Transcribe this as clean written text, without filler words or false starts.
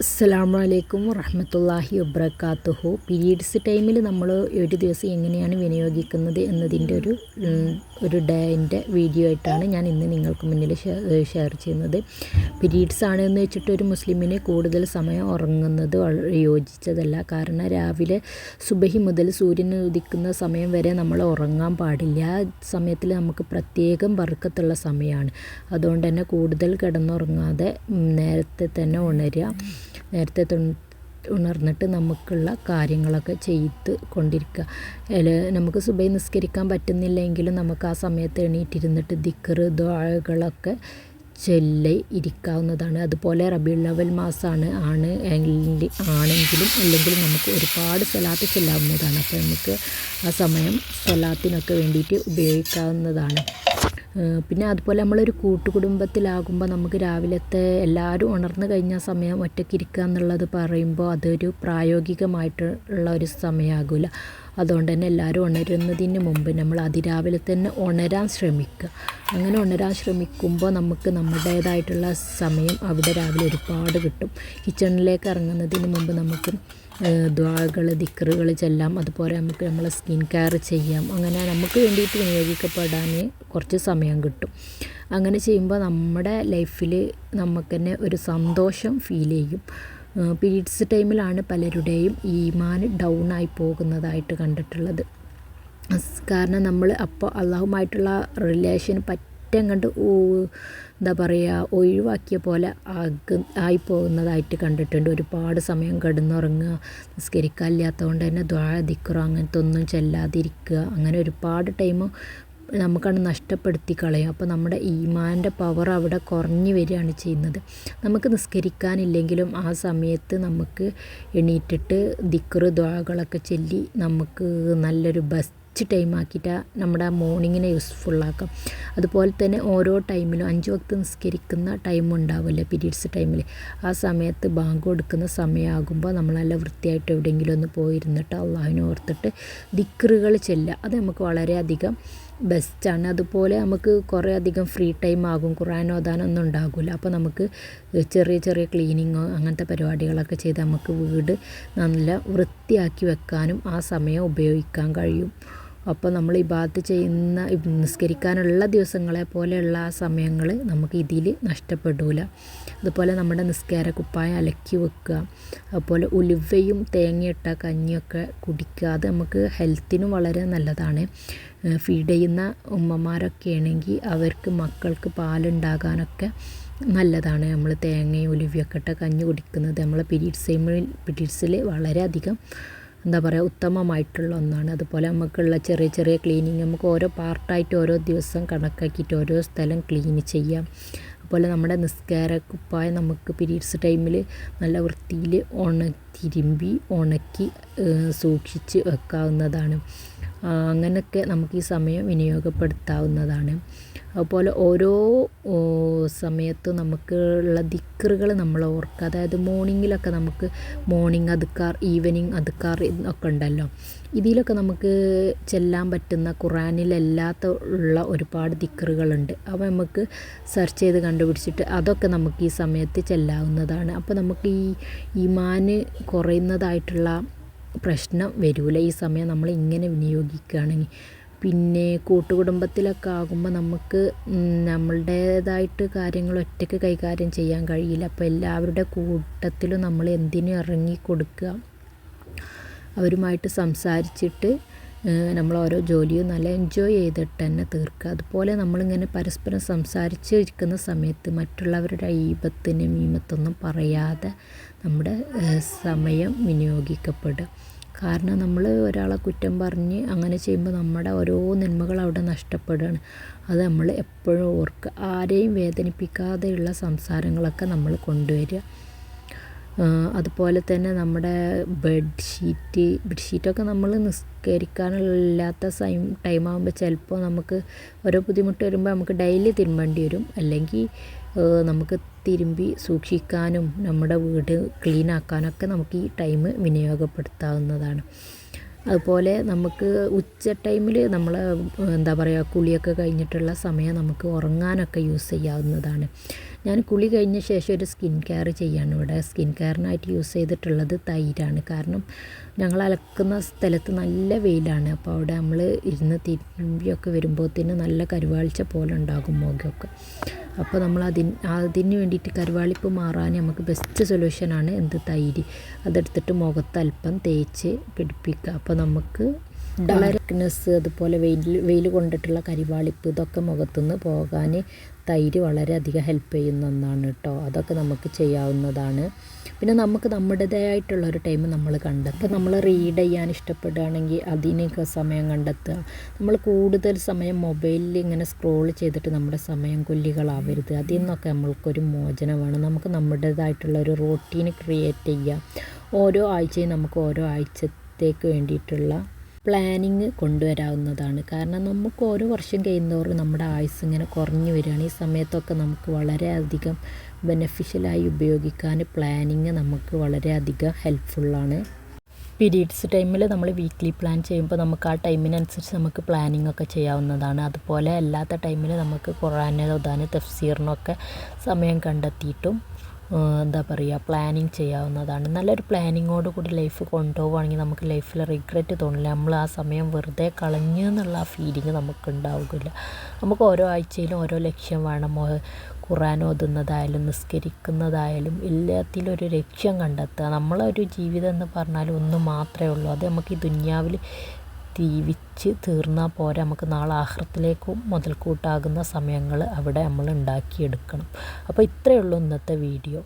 അസ്സലാമു അലൈക്കും വറഹ്മത്തുള്ളാഹി വബറകാതുഹു. പീരീഡ്സ് ടൈമിൽ നമ്മൾ ഒരു ദിവസം എങ്ങനെയാണ് വിനിയോഗിക്കുന്നത് എന്നതിൻ്റെ ഒരു ഡേൻ്റെ വീഡിയോ ആയിട്ടാണ് ഞാൻ ഇന്ന് നിങ്ങൾക്ക് മുന്നിൽ ഷെയർ ചെയ്യുന്നത്. പീരീഡ്സ് ആണ് എന്ന് വെച്ചിട്ട് ഒരു മുസ്ലിമിന് കൂടുതൽ സമയം ഉറങ്ങുന്നത് വളരെ യോജിച്ചതല്ല. കാരണം രാവിലെ സുബഹി മുതൽ സൂര്യൻ ഉദിക്കുന്ന സമയം വരെ നമ്മൾ ഉറങ്ങാൻ പാടില്ല. ആ സമയത്തിൽ നമുക്ക് പ്രത്യേകം ബർക്കത്തുള്ള സമയമാണ്. അതുകൊണ്ട് തന്നെ കൂടുതൽ കിടന്നുറങ്ങാതെ നേരത്തെ തന്നെ നേരത്തെ ഉണർന്നിട്ട് നമുക്കുള്ള കാര്യങ്ങളൊക്കെ ചെയ്ത് കൊണ്ടിരിക്കുക. നമുക്ക് സുബഹി നിസ്കരിക്കാൻ പറ്റുന്നില്ലെങ്കിലും നമുക്ക് ആ സമയത്ത് എണീറ്റിരുന്നിട്ട് ദിക്ർ ദുആകളൊക്കെ ചൊല്ലി ഇരിക്കാവുന്നതാണ്. അതുപോലെ റബീഉൽ അവ്വൽ മാസമാണ് ആണെങ്കിലും അല്ലെങ്കിലും നമുക്ക് ഒരുപാട് സ്വലാത്ത് ചൊല്ലാവുന്നതാണ്. അപ്പോൾ നമുക്ക് ആ സമയം സ്വലാത്തിനൊക്കെ വേണ്ടിയിട്ട് ഉപയോഗിക്കാവുന്നതാണ്. പിന്നെ അതുപോലെ നമ്മളൊരു കൂട്ടുകുടുംബത്തിലാകുമ്പോൾ നമുക്ക് രാവിലത്തെ എല്ലാവരും ഉണർന്നു കഴിഞ്ഞ സമയം ഒറ്റയ്ക്ക് ഇരിക്കുക എന്നുള്ളത് പറയുമ്പോൾ അതൊരു പ്രായോഗികമായിട്ടുള്ള ഒരു സമയമാകില്ല. അതുകൊണ്ട് തന്നെ എല്ലാവരും ഉണരുന്നതിന് മുമ്പ് നമ്മൾ അതിരാവിലെ തന്നെ ഉണരാൻ ശ്രമിക്കുക. അങ്ങനെ ഉണരാൻ ശ്രമിക്കുമ്പോൾ നമുക്ക് നമ്മുടേതായിട്ടുള്ള സമയം അവിടെ രാവിലെ ഒരുപാട് കിട്ടും. കിച്ചണിലേക്ക് ഇറങ്ങുന്നതിന് മുമ്പ് നമുക്ക് ദുആകൾ ദിക്റുകൾ ചെല്ലാം. അതുപോലെ നമുക്ക് നമ്മളെ സ്കിൻ കെയർ ചെയ്യാം. അങ്ങനെ നമുക്ക് വേണ്ടിയിട്ട് വിനിയോഗിക്കപ്പെടാൻ കുറച്ച് സമയം കിട്ടും. അങ്ങനെ ചെയ്യുമ്പോൾ നമ്മുടെ ലൈഫിൽ നമുക്ക് തന്നെ ഒരു സന്തോഷം ഫീൽ ചെയ്യും. പീരീഡ്സ് ടൈമിലാണ് പലരുടെയും ഈമാൻ ഡൗൺ ആയി പോകുന്നതായിട്ട് കണ്ടിട്ടുള്ളത്. കാരണം നമ്മൾ അപ്പോൾ അള്ളാഹുമായിട്ടുള്ള റിലേഷൻ കണ്ട് എന്താ പറയുക ഒഴിവാക്കിയ പോലെ ആയിപ്പോകുന്നതായിട്ട് കണ്ടിട്ടുണ്ട്. ഒരുപാട് സമയം കിടന്നുറങ്ങുക, നിസ്കരിക്കാനില്ലാത്തതുകൊണ്ട് തന്നെ ദുആ ദിക്റോ അങ്ങനത്തെ ഒന്നും ചെല്ലാതിരിക്കുക, അങ്ങനെ ഒരുപാട് ടൈം നമുക്കാണ് നഷ്ടപ്പെടുത്തി കളയും. അപ്പോൾ നമ്മുടെ ഈമാൻ്റെ പവർ അവിടെ കുറഞ്ഞു വരികയാണ് ചെയ്യുന്നത്. നമുക്ക് നിസ്കരിക്കാനില്ലെങ്കിലും ആ സമയത്ത് നമുക്ക് എണീറ്റിട്ട് ദിക്ർ ദുആകളൊക്കെ ചൊല്ലി നമുക്ക് നല്ലൊരു ടൈം ആക്കിയിട്ട് നമ്മുടെ മോർണിങ്ങിനെ യൂസ്ഫുള്ളാക്കാം. അതുപോലെ തന്നെ ഓരോ ടൈമിലും 5 വക്ത് നിസ്കരിക്കുന്ന ടൈം ഉണ്ടാവില്ലേ പീരീഡ്സ് ടൈമിൽ, ആ സമയത്ത് ബാങ്ക് കൊടുക്കുന്ന സമയമാകുമ്പോൾ നമ്മൾ നല്ല വൃത്തിയായിട്ട് എവിടെയെങ്കിലും ഒന്ന് പോയിരുന്നിട്ട് അള്ളാഹുവിനെ ഓർത്തിട്ട് ദിക്റുകൾ ചെല്ലുക. അത് നമുക്ക് വളരെയധികം ബെസ്റ്റാണ്. അതുപോലെ നമുക്ക് കുറേ അധികം ഫ്രീ ടൈം ആകും, ഖുർആൻ ഓതാനൊന്നും ഉണ്ടാകില്ല. അപ്പോൾ നമുക്ക് ചെറിയ ചെറിയ ക്ലീനിങ്ങോ അങ്ങനത്തെ പരിപാടികളൊക്കെ ചെയ്ത് നമുക്ക് വീട് നല്ല വൃത്തിയാക്കി വെക്കാനും ആ സമയം ഉപയോഗിക്കാൻ കഴിയും. അപ്പോൾ നമ്മൾ ഇബാദത്ത് ചെയ്യുന്ന നിസ്കരിക്കാനുള്ള ദിവസങ്ങളെ പോലെയുള്ള ആ സമയങ്ങൾ നമുക്ക് ഇതിൽ നഷ്ടപ്പെടില്ല. അതുപോലെ നമ്മുടെ നിസ്കാര കുപ്പായം അലക്കി വെക്കുക, അതുപോലെ ഉലുവയും തേങ്ങയിട്ട കഞ്ഞിയൊക്കെ കുടിക്കുക. അത് നമുക്ക് ഹെൽത്തിനും വളരെ നല്ലതാണ്. ഫീഡ് ചെയ്യുന്ന ഉമ്മമാരൊക്കെ ആണെങ്കിൽ അവർക്ക് മക്കൾക്ക് പാലുണ്ടാകാനൊക്കെ നല്ലതാണ്. നമ്മൾ തേങ്ങയും ഉലുവയൊക്കെ ഇട്ട കഞ്ഞി കുടിക്കുന്നത് നമ്മളെ പീരീഡ്സിൽ വളരെയധികം എന്താ പറയുക ഉത്തമമായിട്ടുള്ള ഒന്നാണ്. അതുപോലെ നമുക്കുള്ള ചെറിയ ചെറിയ ക്ലീനിങ് നമുക്ക് ഓരോ പാർട്ടായിട്ട് ഓരോ ദിവസം കണക്കാക്കിയിട്ട് ഓരോ സ്ഥലം ക്ലീൻ ചെയ്യാം. അതുപോലെ നമ്മുടെ നിസ്കാര കുപ്പായം നമുക്ക് പീരീഡ്സ് ടൈമിൽ നല്ല വൃത്തിയിൽ തിരുമ്പി ഉണക്കി സൂക്ഷിച്ച് വെക്കാവുന്നതാണ്. അങ്ങനെയൊക്കെ നമുക്ക് ഈ സമയം വിനിയോഗപ്പെടുത്താവുന്നതാണ്. അതുപോലെ ഓരോ സമയത്തും നമുക്കുള്ള ദിക്റുകൾ നമ്മൾ ഓർക്കുക. അതായത് മോർണിംഗിലൊക്കെ നമുക്ക് മോർണിംഗ് അദ്കാർ, ഈവനിങ് അദ്കാർ ഒക്കെ ഉണ്ടല്ലോ. ഇതിലൊക്കെ നമുക്ക് ചെല്ലാൻ പറ്റുന്ന ഖുർആനിലല്ലാത്ത ഉള്ള ഒരുപാട് ദിക്റുകളുണ്ട്. അവ നമുക്ക് സെർച്ച് ചെയ്ത് കണ്ടുപിടിച്ചിട്ട് അതൊക്കെ നമുക്ക് ഈ സമയത്ത് ചെല്ലാവുന്നതാണ്. അപ്പോൾ നമുക്ക് ഈ ഈമാന് കുറയുന്നതായിട്ടുള്ള പ്രശ്നം വരില്ല ഈ സമയം നമ്മൾ ഇങ്ങനെ വിനിയോഗിക്കുകയാണെങ്കിൽ. പിന്നെ കൂട്ടുകുടുംബത്തിലൊക്കെ ആകുമ്പോൾ നമുക്ക് നമ്മളുടേതായിട്ട് കാര്യങ്ങൾ ഒറ്റയ്ക്ക് കൈകാര്യം ചെയ്യാൻ കഴിയില്ല. അപ്പോൾ എല്ലാവരുടെ കൂട്ടത്തിലും നമ്മൾ എന്തിനും ഇറങ്ങി കൊടുക്കുക, അവരുമായിട്ട് സംസാരിച്ചിട്ട് നമ്മൾ ഓരോ ജോലിയും നല്ല എൻജോയ് ചെയ്തിട്ട് തന്നെ തീർക്കുക. അതുപോലെ നമ്മളിങ്ങനെ പരസ്പരം സംസാരിച്ച് ഇരിക്കുന്ന സമയത്ത് മറ്റുള്ളവരുടെ ഈബത്തിന് മീമത്തൊന്നും പറയാതെ നമ്മുടെ സമയം വിനിയോഗിക്കപ്പെടുക. കാരണം നമ്മൾ ഒരാളെ കുറ്റം പറഞ്ഞ് അങ്ങനെ ചെയ്യുമ്പോൾ നമ്മുടെ ഓരോ നന്മകൾ അവിടെ നഷ്ടപ്പെടുകയാണ്. അത് നമ്മൾ എപ്പോഴും ഓർക്കുക. ആരെയും വേദനിപ്പിക്കാതെയുള്ള സംസാരങ്ങളൊക്കെ നമ്മൾ കൊണ്ടുവരിക. അതുപോലെ തന്നെ നമ്മുടെ ബെഡ്ഷീറ്റൊക്കെ നമ്മൾ നിസ്കരിക്കാനില്ലാത്ത ടൈമാകുമ്പോൾ ചിലപ്പോൾ നമുക്ക് ഓരോ ബുദ്ധിമുട്ട് വരുമ്പോൾ നമുക്ക് ഡെയിലി തിരുമ്പേണ്ടി വരും. അല്ലെങ്കിൽ നമുക്ക് തിരുമ്പി സൂക്ഷിക്കാനും നമ്മുടെ വീട് ക്ലീൻ ആക്കാനൊക്കെ നമുക്ക് ഈ ടൈം വിനിയോഗപ്പെടുത്താവുന്നതാണ്. അതുപോലെ നമുക്ക് ഉച്ച ടൈമിൽ നമ്മൾ എന്താ പറയുക കുളിയൊക്കെ കഴിഞ്ഞിട്ടുള്ള സമയം നമുക്ക് ഉറങ്ങാനൊക്കെ യൂസ് ചെയ്യാവുന്നതാണ്. ഞാൻ കുളി കഴിഞ്ഞ ശേഷം ഒരു സ്കിൻ കെയർ ചെയ്യാണ്. ഇവിടെ സ്കിൻ കെയറിനായിട്ട് യൂസ് ചെയ്തിട്ടുള്ളത് തൈരാണ്. കാരണം ഞങ്ങൾ അലക്കുന്ന സ്ഥലത്ത് നല്ല വെയിലാണ്. അപ്പോൾ അവിടെ നമ്മൾ ഇരുന്ന് തിരുമ്പിയൊക്കെ വരുമ്പോഴത്തേന് നല്ല കരുവാളിച്ച പോലെ ഉണ്ടാകും മുഖമൊക്കെ. അപ്പോൾ നമ്മൾ അതിന് വേണ്ടിയിട്ട് കരുവാളിപ്പ് മാറാൻ നമുക്ക് ബെസ്റ്റ് സൊല്യൂഷനാണ് തൈര്. അതെടുത്തിട്ട് മുഖത്ത് അല്പം തേച്ച് പിടിപ്പിക്കുക. അപ്പോൾ നമുക്ക് ഡാർക്ക്നെസ് അതുപോലെ വെയിൽ കൊണ്ടിട്ടുള്ള കരിവാളിപ്പ് ഇതൊക്കെ മുഖത്തുനിന്ന് പോകാൻ തൈര് വളരെയധികം ഹെൽപ്പ് ചെയ്യുന്ന ഒന്നാണ് കേട്ടോ. അതൊക്കെ നമുക്ക് ചെയ്യാവുന്നതാണ്. പിന്നെ നമുക്ക് നമ്മുടേതായിട്ടുള്ളൊരു ടൈം നമ്മൾ കണ്ടെത്തുക. നമ്മൾ റീഡ് ചെയ്യാൻ ഇഷ്ടപ്പെടുകയാണെങ്കിൽ അതിനൊക്കെ സമയം കണ്ടെത്തുക. നമ്മൾ കൂടുതൽ സമയം മൊബൈലിൽ ഇങ്ങനെ സ്ക്രോൾ ചെയ്തിട്ട് നമ്മുടെ സമയം കൊല്ലികളാവരുത്. അതിൽ നിന്നൊക്കെ നമ്മൾക്കൊരു മോചനം വേണം. നമുക്ക് നമ്മുടേതായിട്ടുള്ളൊരു റൂട്ടീൻ ക്രിയേറ്റ് ചെയ്യാം. ഓരോ ആഴ്ചയും നമുക്ക് ഓരോ ആഴ്ചത്തേക്ക് വേണ്ടിയിട്ടുള്ള പ്ലാനിങ് കൊണ്ടുവരാവുന്നതാണ്. കാരണം നമുക്ക് ഓരോ വർഷം കഴിയുന്നതോറും നമ്മുടെ ആയുസ് ഇങ്ങനെ കുറഞ്ഞു വരികയാണ്. ഈ സമയത്തൊക്കെ നമുക്ക് വളരെയധികം ബെനഫിഷ്യലായി ഉപയോഗിക്കാൻ പ്ലാനിങ് നമുക്ക് വളരെയധികം ഹെൽപ്ഫുള്ളാണ്. പീരീഡ്സ് ടൈമിൽ നമ്മൾ വീക്ക്ലി പ്ലാൻ ചെയ്യുമ്പോൾ നമുക്ക് ആ ടൈമിനനുസരിച്ച് നമുക്ക് പ്ലാനിങ് ഒക്കെ ചെയ്യാവുന്നതാണ്. അതുപോലെ അല്ലാത്ത ടൈമിൽ നമുക്ക് ഖുർആൻ ഓതാൻ തഫ്സീറിനൊക്കെ സമയം കണ്ടെത്തിയിട്ടും പ്ലാനിങ് ചെയ്യാവുന്നതാണ്. നല്ലൊരു പ്ലാനിങ്ങോട് കൂടി ലൈഫ് കൊണ്ടുപോവുകയാണെങ്കിൽ നമുക്ക് ലൈഫിൽ റിഗ്രറ്റ് തോന്നില്ല. നമ്മൾ ആ സമയം വെറുതെ കളഞ്ഞു എന്നുള്ള ആ ഫീലിംഗ് നമുക്ക് ഉണ്ടാവുകയില്ല. നമുക്ക് ഓരോ ആഴ്ചയിലും ഓരോ ലക്ഷ്യം വേണം. ഖുർആൻ ഓതുന്നതായാലും നിസ്കരിക്കുന്നതായാലും എല്ലാത്തിലും ഒരു ലക്ഷ്യം കണ്ടെത്തുക. നമ്മളൊരു ജീവിതം എന്ന് പറഞ്ഞാൽ ഒന്ന് മാത്രമേ ഉള്ളൂ. അത് നമുക്ക് ഈ ദുനിയാവിൽ ജീവിച്ച് തീർന്നാൽ പോരാ, നമുക്ക് നാളെ ആഖിറത്തിലേക്കും മുതൽക്കൂട്ടാകുന്ന സമയങ്ങൾ അവിടെ നമ്മൾ ഉണ്ടാക്കിയെടുക്കണം. അപ്പോൾ ഇത്രയേ ഉള്ളൂ ഇന്നത്തെ വീഡിയോ.